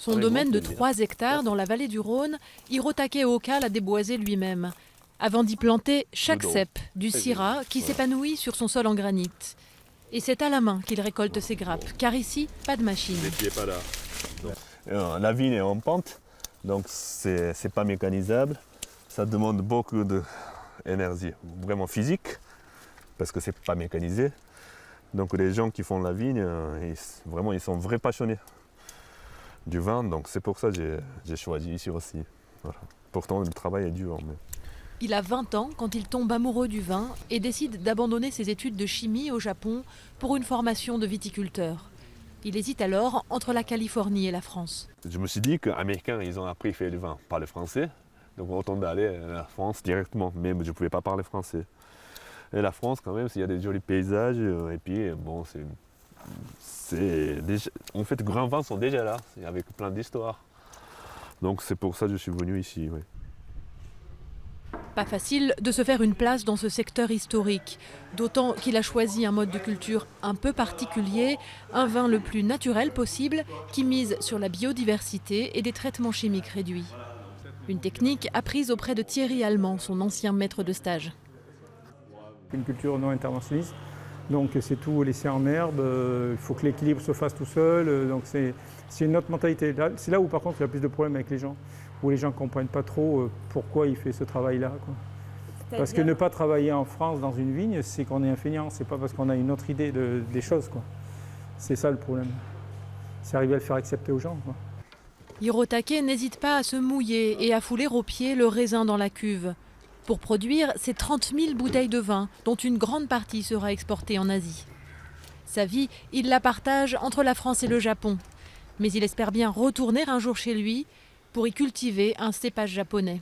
Son domaine de 3 hectares dans la vallée du Rhône, Hirotake Oka l'a déboisé lui-même. Avant d'y planter chaque cep, du syrah qui s'épanouit sur son sol en granit. Et c'est à la main qu'il récolte ses grappes, car ici, pas de machine. La vigne est en pente, donc c'est pas mécanisable. Ça demande beaucoup d'énergie, vraiment physique, parce que c'est pas mécanisé. Donc les gens qui font la vigne, ils sont vrais passionnés du vin, donc c'est pour ça que j'ai choisi ici aussi. Voilà. Pourtant le travail est dur. Mais... Il a 20 ans quand il tombe amoureux du vin et décide d'abandonner ses études de chimie au Japon pour une formation de viticulteur. Il hésite alors entre la Californie et la France. Je me suis dit que les Américains, ils ont appris à faire du vin, pas le français. Donc autant d'aller à la France directement, mais je ne pouvais pas parler français. Et la France quand même, il y a des jolis paysages, et puis bon, en fait, les grands vins sont déjà là, avec plein d'histoires. Donc c'est pour ça que je suis venu ici. Oui. Pas facile de se faire une place dans ce secteur historique, d'autant qu'il a choisi un mode de culture un peu particulier, un vin le plus naturel possible qui mise sur la biodiversité et des traitements chimiques réduits. Une technique apprise auprès de Thierry Allemand, son ancien maître de stage. Une culture non interventionniste, donc c'est tout laissé en herbe, il faut que l'équilibre se fasse tout seul, donc c'est une autre mentalité. C'est là où par contre il y a plus de problèmes avec les gens, où les gens ne comprennent pas trop pourquoi il fait ce travail-là. Parce que ne pas travailler en France dans une vigne, c'est qu'on est un feignant, c'est pas parce qu'on a une autre idée des choses. C'est ça le problème, c'est arriver à le faire accepter aux gens. Hirotake n'hésite pas à se mouiller et à fouler aux pieds le raisin dans la cuve. Pour produire ces 30 000 bouteilles de vin, dont une grande partie sera exportée en Asie. Sa vie, il la partage entre la France et le Japon. Mais il espère bien retourner un jour chez lui pour y cultiver un cépage japonais.